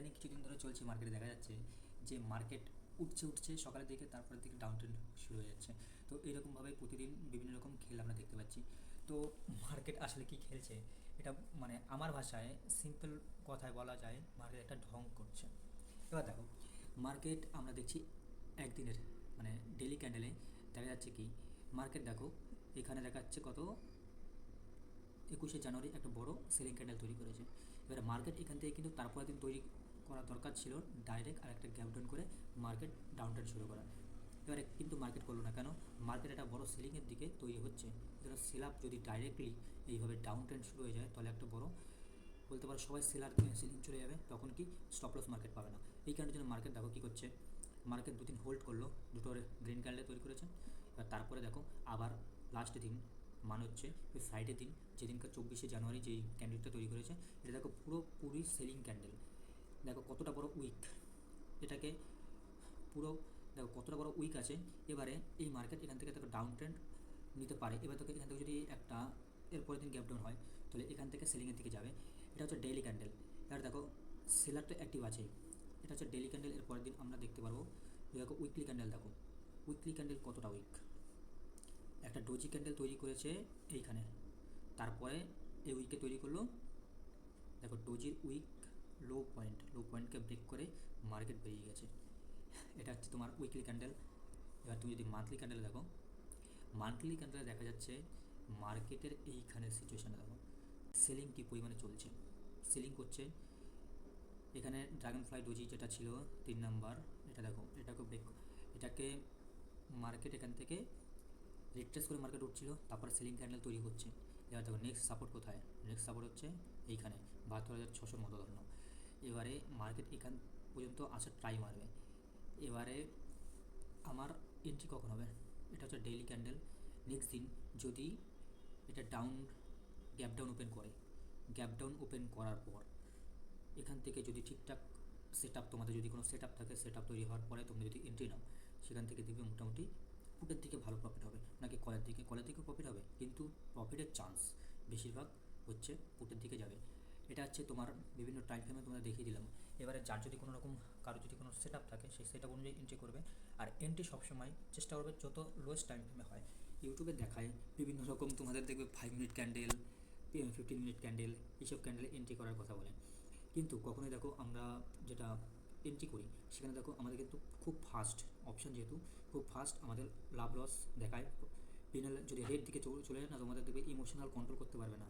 ইদানিং কিছুদিন ধরে চলছে মার্কেটে দেখা যাচ্ছে যে মার্কেট উঠছে সকালের দিকে, তারপরের দিকে ডাউন ট্রেন্ড শুরু হয়ে যাচ্ছে। তো এইরকমভাবে প্রতিদিন বিভিন্ন রকম খেল আমরা দেখতে পাচ্ছি। তো মার্কেট আসলে কি খেলছে, এটা মানে আমার ভাষায় সিম্পল কথায় বলা যায় মার্কেট একটা ঢং করছে। এবার দেখো, মার্কেট আমরা দেখছি একদিনের মানে ডেলি ক্যান্ডেলে দেখা যাচ্ছে কি, মার্কেট দেখো এখানে দেখা যাচ্ছে কত 21শে জানুয়ারি একটা বড় সেলিং ক্যান্ডেল তৈরি করেছে। এবারে মার্কেট এখান থেকে কিন্তু তারপরের দিন তৈরি করা দরকার ছিল ডাইরেক্ট আর একটা গ্যাপ ডাউন করে মার্কেট ডাউন ট্রেন্ড শুরু করা। এবারে কিন্তু মার্কেট করলো না কেন? মার্কেট একটা বড় সেলিংয়ের দিকে তৈরি হচ্ছে। এবার সেল আপ যদি ডাইরেক্টলি এইভাবে ডাউন ট্রেন্ড শুরু হয়ে যায়, তাহলে একটা বড় বলতে পারো সবাই সেলিং চলে যাবে, তখন কি স্টপ লস মার্কেট পাবে না। এই কারণের জন্য মার্কেট দেখো কী করছে, মার্কেট দুদিন হোল্ড করলো, দুটো গ্রিন ক্যান্ডেল তৈরি করেছে। এবার তারপরে দেখো আবার লাস্ট দিন মানে হচ্ছে ওই ফ্রাইডে দিন, যেদিনকার 24শে জানুয়ারি যেই ক্যান্ডেলটা তৈরি করেছে, এটা দেখো পুরোপুরি সেলিং ক্যান্ডেল। দেখো কতটা বড় উইক, এটাকে পুরো দেখো কতটা বড় উইক আছে। এবারে এই মার্কেট এখান থেকে দেখো ডাউন ট্রেন্ড নিতে পারে। এবার তোকে এখান থেকে যদি একটা এরপরের দিন গ্যাপ ডাউন হয়, তাহলে এখান থেকে সেলিংয়ের দিকে যাবে। এটা হচ্ছে ডেইলি ক্যান্ডেল। এবার দেখো সেলার তো অ্যাক্টিভ আছেই, এটা হচ্ছে ডেইলি ক্যান্ডেল। এর পরের দিন আমরা দেখতে পারবো, দেখো উইকলি ক্যান্ডেল, দেখো উইকলি ক্যান্ডেল কতটা উইক। একটা ডোজি ক্যান্ডেল তৈরি করেছে এইখানে, তারপরে এই উইকে তৈরি করলো, দেখো ডোজির উইক লো পয়েন্টকে ব্রেক করে মার্কেট বেরিয়ে গেছে। এটা হচ্ছে তোমার উইকলি ক্যান্ডেল। এবার তুমি যদি মান্থলি ক্যান্ডেলে দেখো, মান্থলি ক্যান্ডেলে দেখা যাচ্ছে মার্কেটের এইখানের সিচুয়েশানে দেখো সেলিং কী পরিমাণে চলছে। সেলিং করছে এখানে ড্রাগন ফ্লাই ডোজি যেটা ছিল 3 নাম্বার, এটা দেখো এটাকে ব্রেক, এটাকে মার্কেট এখান থেকে রিট্রেস করে মার্কেট উঠছিল, তারপরে সেলিং ক্যান্ডেল তৈরি হচ্ছে। এবার দেখো নেক্সট সাপোর্ট কোথায়, নেক্সট সাপোর্ট হচ্ছে এইখানে 72,600 মতো ধরনো। এবারে মার্কেট এখান পর্যন্ত আসার ট্রাই মারবে। এবারে আমার এন্ট্রি কখন হবে, এটা হচ্ছে ডেইলি ক্যান্ডেল। নেক্সট দিন যদি এটা গ্যাপ ডাউন ওপেন করে, গ্যাপ ডাউন ওপেন করার পর এখান থেকে যদি ঠিকঠাক সেট আপ, তোমাদের যদি কোনো সেট আপ থাকে, সেট আপ তৈরি হওয়ার পরে তোমরা যদি এন্ট্রি নাও, সেখান থেকে দেখবে মোটামুটি পুটের দিকে ভালো প্রফিট হবে, নাকি কলের দিকেও প্রফিট হবে, কিন্তু প্রফিটের চান্স বেশিরভাগ হচ্ছে পুটের দিকে যাবে। এটা হচ্ছে তোমার বিভিন্ন টাইম ফ্রেমে তোমরা দেখিয়ে দিলাম। এবারে যার যদি কোনো রকম কারো যদি কোনো সেট আপ থাকে, সেই সেট আপ অনুযায়ী এন্ট্রি করবে। আর এন্ট্রি সবসময় চেষ্টা করবে যত লোয়েস্ট টাইম ফ্রেমে হয়। ইউটিউবে দেখায় বিভিন্ন রকম, তোমাদের দেখবে 5 মিনিট ক্যান্ডেল, 15 মিনিট ক্যান্ডেল, এইসব ক্যান্ডেলে এন্ট্রি করার কথা বলে। কিন্তু কখনোই দেখো আমরা যেটা এন্ট্রি করি, সেখানে দেখো আমাদের কিন্তু খুব ফাস্ট অপশান, যেহেতু খুব ফাস্ট আমাদের লাভ লস দেখায়। পিনাল যদি রেড দিকে চলে যায় না, তোমাদের দেখবে ইমোশনাল কন্ট্রোল করতে পারবে না।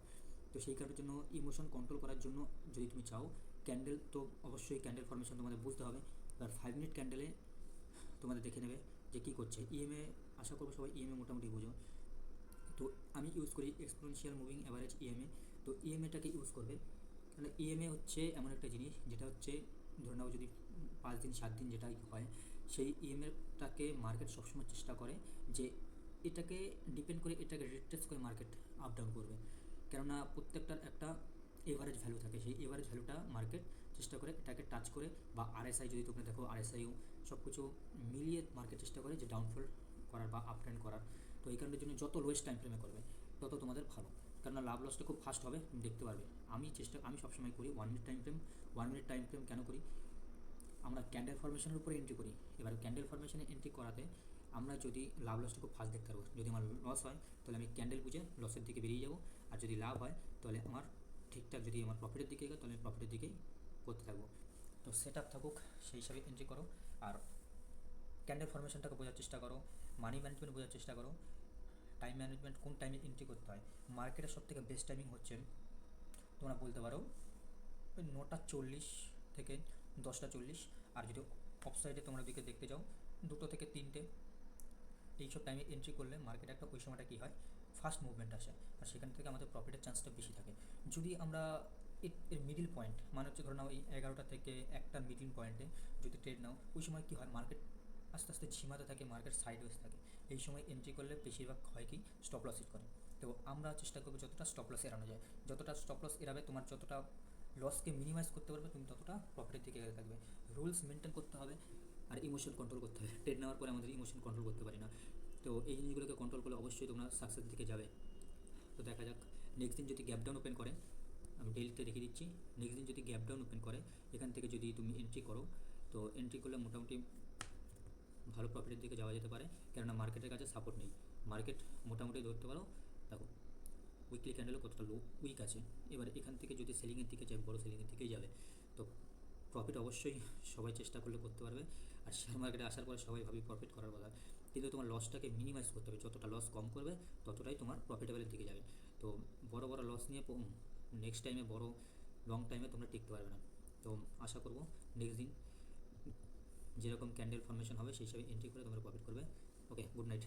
তো সেই কারণের জন্য ইমোশন কন্ট্রোল করার জন্য যদি তুমি চাও, ক্যান্ডেল তো অবশ্যই ক্যান্ডেল ফরমেশন তোমাদের বুঝতে হবে। এবার 5 মিনিট ক্যান্ডেলে তোমাদের দেখে নেবে যে কী করছে ইএমএ। আশা করবো সবাই ইএমএ মোটামুটি বোঝো। তো আমি ইউজ করি এক্সপোনেনশিয়াল মুভিং অ্যাভারেজ ইএমএ। তো ইএমএটাকে ইউজ করবে, তাহলে ইএমএ হচ্ছে এমন একটা জিনিস যেটা হচ্ছে, ধরে নাও যদি 5 দিন 7 দিন যেটা হয়, সেই ইএমএটাকে মার্কেট সবসময় চেষ্টা করে যে এটাকে ডিপেন্ড করে, এটাকে রিট্রেস করে মার্কেট আপ ডাউন করবে। কেননা প্রত্যেকটার একটা এভারেজ ভ্যালু থাকে, সেই এভারেজ ভ্যালুটা মার্কেট চেষ্টা করে এটাকে টাচ করে, বা আরএসআই যদি তোমরা দেখো, আরএসআইও সব কিছু মিলিয়ে মার্কেট চেষ্টা করে যে ডাউনফল করার বা আপ ট্রেন্ড করার। তো এই কারণের জন্য যত লোয়েস্ট টাইম ফ্রেমে করবে তত তোমাদের ভালো, কেননা লাভ লসটা খুব ফাস্ট হবে, তুমি দেখতে পারবে। আমি সবসময় করি 1 minute time frame. 1 minute time frame কেন করি, আমরা ক্যান্ডেল ফরমেশনের উপরে এন্ট্রি করি। এবার ক্যান্ডেল ফরমেশনে এন্ট্রি করাতে আমরা যদি লাভ লসটা খুব ফাস্ট দেখতে পারবো। যদি আমার লস হয়, তাহলে আমি ক্যান্ডেল বুঝে লসের দিকে বেরিয়ে যাবো। আর যদি লাভ হয়, তাহলে আমার ঠিকঠাক, যদি আমার প্রফিটের দিকে এগোয়, তাহলে আমি প্রফিটের দিকেই করতে থাকবো। তো সেট আপ থাকুক, সেই হিসাবে এন্ট্রি করো। আর ক্যান্ডেল ফরমেশনটাকে বোঝার চেষ্টা করো, মানি ম্যানেজমেন্ট বোঝার চেষ্টা করো, টাইম ম্যানেজমেন্ট, কোন টাইমে এন্ট্রি করতে হয়। মার্কেটের সবথেকে বেস্ট টাইমিং হচ্ছে, তোমরা বলতে পারো ওই 9টা 40 থেকে 10টা 40। আর যদি অফসাইডে তোমরা দিকে দেখতে যাও, 2টো থেকে 3টে, এইসব টাইমে এন্ট্রি করলে মার্কেটে একটা ওই সময়টা কী হয়, ফাস্ট মুভমেন্ট আসে, আর সেখান থেকে আমাদের প্রফিটের চান্সটা বেশি থাকে। যদি আমরা এর মিডিল পয়েন্ট, মানে হচ্ছে ধরে নাও এই 11টা থেকে 1টা মিডিল পয়েন্টে যদি ট্রেড নাও, ওই সময় কী হয়, মার্কেট আস্তে আস্তে ঝিমাতে থাকে, মার্কেট সাইডওয়েজ থাকে। এই সময় এন্ট্রি করলে বেশিরভাগ হয় কি, স্টপ লস হিট করে। তো আমরা চেষ্টা করবো যতটা স্টপ লস এড়ানো যায়, যতটা স্টপ লস এড়াবে, তোমার যতটা লসকে মিনিমাইজ করতে পারবে, তুমি ততটা প্রফিটের দিকে এগিয়ে থাকবে। রুলস মেনটেন করতে হবে, আর ইমোশন কন্ট্রোল করতে হবে। ট্রেড নেওয়ার পরে আমাদের ইমোশন কন্ট্রোল করতে পারি না। তো এই জিনিসগুলোকে কন্ট্রোল করলে অবশ্যই তোমরা সাকসেস দিকে যাবে। তো দেখা যাক, নেক্সট দিন যদি গ্যাপ ডাউন ওপেন করে, আমি ডেইলিতে রেখে দিচ্ছি। নেক্সট দিন যদি গ্যাপ ডাউন ওপেন করে, এখান থেকে যদি তুমি এন্ট্রি করো, তো এন্ট্রি করলে মোটামুটি ভালো প্রফিটের দিকে যাওয়া যেতে পারে, কেননা মার্কেটের কাছে সাপোর্ট নেই। মার্কেট মোটামুটি ধরতে পারো, দেখো উইকলি ক্যান্ডেলও কতটা লো উইক আছে। এবার এখান থেকে যদি সেলিংয়ের দিকে যায়, বড় সেলিংয়ের দিকেই যাবে, তো প্রফিট অবশ্যই সবাই চেষ্টা করলে করতে পারবে। আর শেয়ার মার্কেটে আসার পরে সবাই ভাবি প্রফিট করার কথা, কিন্তু তোমার লসটাকে মিনিমাইজ করতে হবে। যতটা লস কম করবে ততটাই তোমার প্রফিটেবলের দিকে যাবে। তো বড় বড় লস নিয়ে নেক্সট টাইমে বড় লং টাইমে তোমরা টিকতে পারবে না। তো আশা করবো নেক্সট দিন যেরকম ক্যান্ডেল ফর্মেশন হবে সেই হিসাবে এন্ট্রি করে তোমরা প্রফিট করবে। ওকে, গুড নাইট।